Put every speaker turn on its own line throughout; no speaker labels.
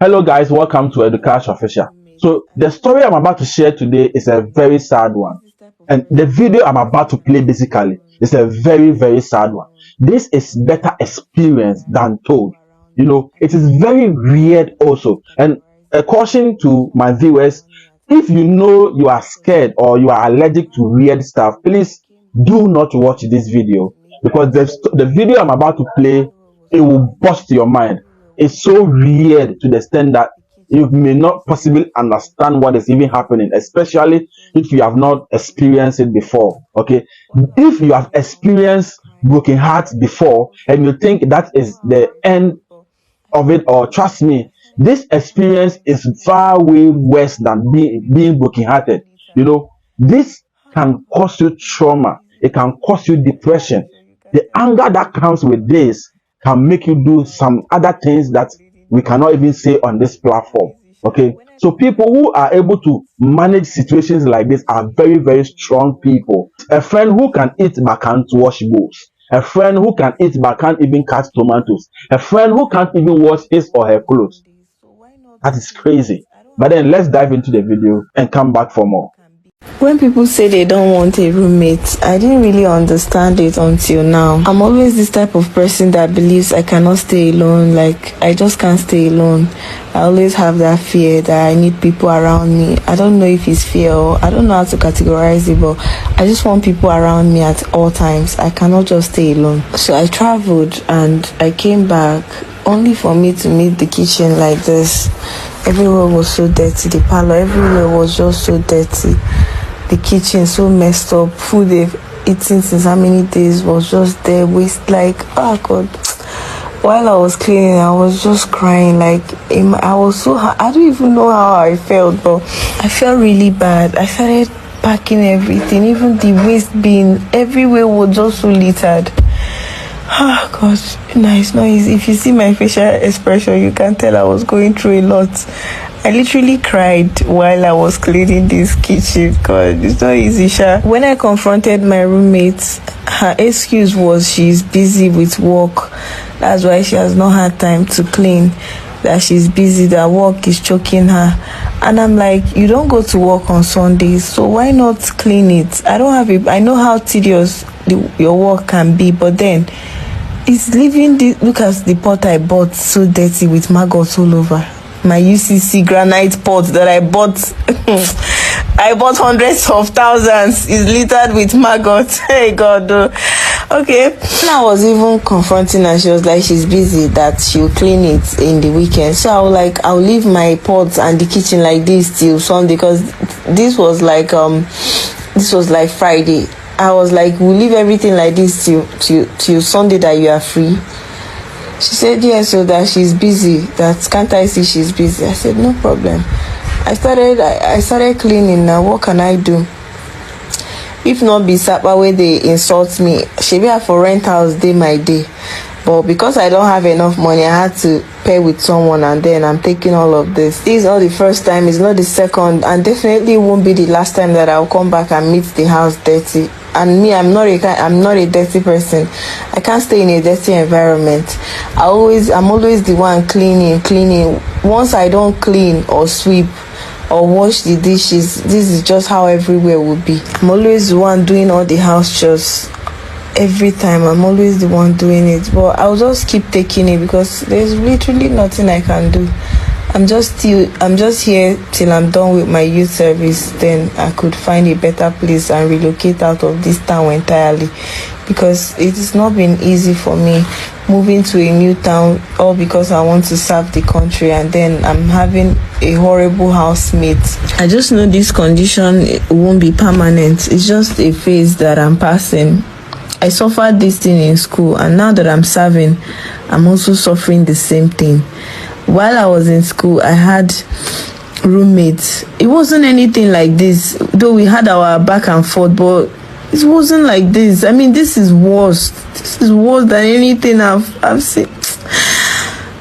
Hello guys, welcome to Educash Official. So the story I'm about to share today is a very sad one. And the video I'm about to play basically is a very sad one. This is better experience than told. It is very weird also. And a caution to my viewers, if you know you are scared or you are allergic to weird stuff, please do not watch this video, because the video I'm about to play, it will bust your mind. It's so weird to the extent that you may not possibly understand what is even happening, especially if you have not experienced it before. Okay, if you have experienced broken hearts before and you think that is the end of it, or trust me, this experience is far way worse than being brokenhearted. This can cause you trauma, it can cause you depression. The anger that comes with this can make you do some other things that we cannot even say on this platform. Okay, so people who are able to manage situations like this are very strong people. A friend who can eat but can't wash bowls, a friend who can eat but can't even cut tomatoes, a friend who can't even wash his or her clothes. That is crazy. But then let's dive into the video and come back for more.
When people say they don't want a roommate, I didn't really understand it until now. I'm always this type of person that believes I cannot stay alone, like I just can't stay alone. I always have that fear that I need people around me. I don't know if it's fear or I don't know how to categorize it, but I just want people around me at all times. I cannot just stay alone. So I traveled and I came back only for me to meet the kitchen like this. Everywhere was so dirty. The parlor, everywhere was just so dirty. The kitchen so messed up. Food they've eaten since how many days was just there, waste. Like, oh God. While I was cleaning, I was just crying. Like, I was so, I don't even know how I felt, but I felt really bad. I started packing everything, even the waste bin. Everywhere was just so littered. Oh God, it's not easy. If you see my facial expression, you can tell I was going through a lot. I literally cried while I was cleaning this kitchen because it's not easy, Sha. When I confronted my roommate, her excuse was she's busy with work. That's why she has not had time to clean. That she's busy, that work is choking her. And I'm like, you don't go to work on Sundays, so why not clean it? I know how tedious your work can be, but then it's leaving look at the pot I bought, so dirty with maggots all over. My UCC granite pot that I bought I bought hundreds of thousands is littered with maggots. Hey God. Okay, when I was even confronting her, she was like she's busy, that she'll clean it in the weekend. So I was like, I'll leave my pots and the kitchen like this till Sunday, because this was like Friday. I was like, we'll leave everything like this till Sunday that you are free. She said yes, so that she's busy. That can't I see she's busy? I said no problem. I started cleaning. Now what can I do? If not be Sapa where they insult me, she be have for rent house day my day. But because I don't have enough money, I had to pay with someone, and then I'm taking all of this. This is not the first time, it's not the second, and definitely won't be the last time that I'll come back and meet the house dirty. And me, I'm not a dirty person. I can't stay in a dirty environment. I'm always the one cleaning. Once I don't clean or sweep or wash the dishes, this is just how everywhere will be. I'm always the one doing all the house chores. Every time I'm always the one doing it, but I'll just keep taking it because there's literally nothing I can do. I'm just here till I'm done with my youth service. Then I could find a better place and relocate out of this town entirely, because it has not been easy for me moving to a new town, all because I want to serve the country, and then I'm having a horrible housemate. I just know this condition won't be permanent. It's just a phase that I'm passing. I suffered this thing in school, and now that I'm serving, I'm also suffering the same thing. While I was in school, I had roommates. It wasn't anything like this, though we had our back and forth, but it wasn't like this. I mean, this is worse. This is worse than anything I've seen.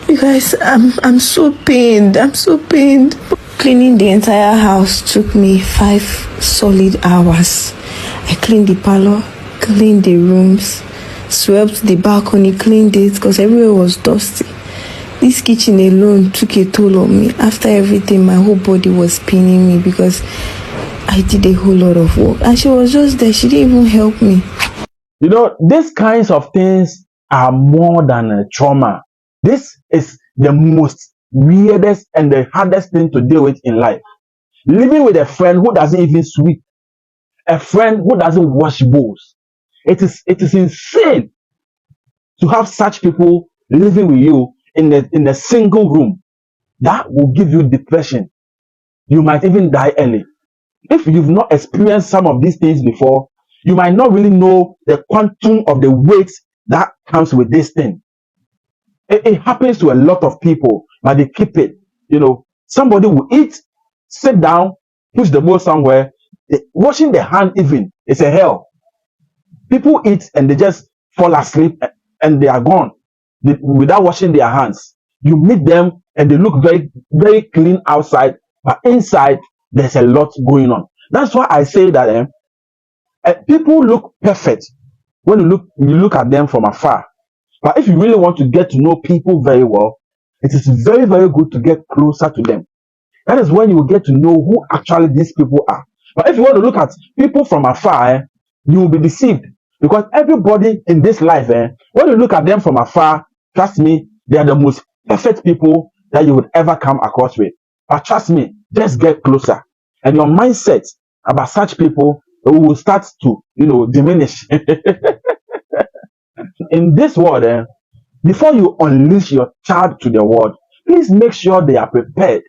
You guys, I'm so pained. I'm so pained. Cleaning the entire house took me 5 solid hours. I cleaned the parlor, cleaned the rooms, swept the balcony, cleaned it because everywhere was dusty. This kitchen alone took a toll on me. After everything, my whole body was paining me because I did a whole lot of work. And she was just there. She didn't even help me.
You know, these kinds of things are more than a trauma. This is the most weirdest and the hardest thing to deal with in life. Living with a friend who doesn't even sweep, a friend who doesn't wash bowls. It is insane to have such people living with you in a single room. That will give you depression. You might even die early. If you've not experienced some of these things before, you might not really know the quantum of the weight that comes with this thing. It happens to a lot of people, but they keep it. You know, somebody will eat, sit down, push the bowl somewhere. Washing their hand even is a hell. People eat and they just fall asleep and they are gone without washing their hands. You meet them and they look very, very clean outside, but inside there's a lot going on. That's why I say that people look perfect when you look at them from afar. But if you really want to get to know people very well, it is very, very good to get closer to them. That is when you will get to know who actually these people are. But if you want to look at people from afar, you will be deceived. Because everybody in this life, when you look at them from afar, trust me, they are the most perfect people that you would ever come across with. But trust me, just get closer. And your mindset about such people will start to, diminish. In this world, before you unleash your child to the world, please make sure they are prepared.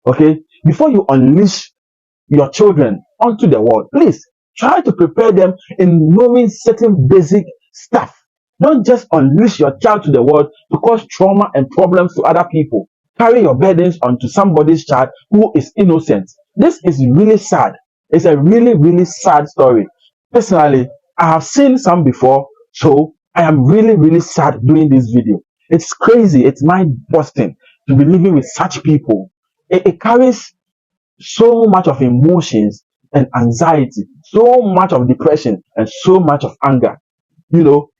Okay? Before you unleash your children onto the world, please try to prepare them in knowing certain basic stuff. Don't just unleash your child to the world to cause trauma and problems to other people. Carry your burdens onto somebody's child who is innocent. This is really sad. It's a really, really sad story. Personally, I have seen some before, so I am really, really sad doing this video. It's crazy. It's mind-busting to be living with such people. It carries so much of emotions and anxiety, so much of depression, and so much of anger.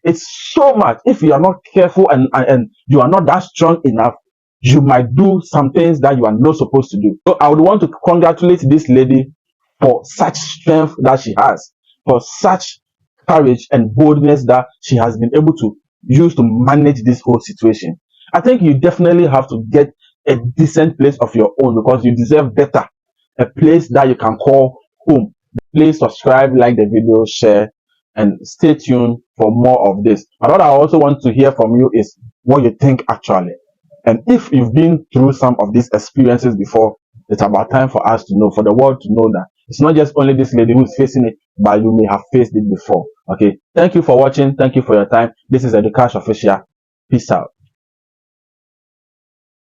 It's so much. If you are not careful and you are not that strong enough, you might do some things that you are not supposed to do. So I would want to congratulate this lady for such strength that she has, for such courage and boldness that she has been able to use to manage this whole situation. I think you definitely have to get a decent place of your own because you deserve better. A place that you can call home. Please subscribe, like the video, share, and stay tuned for more of this. But what I also want to hear from you is what you think actually. And if you've been through some of these experiences before, it's about time for us to know, for the world to know that it's not just only this lady who's facing it, but you may have faced it before. Okay. Thank you for watching. Thank you for your time. This is Educash Official. Peace out.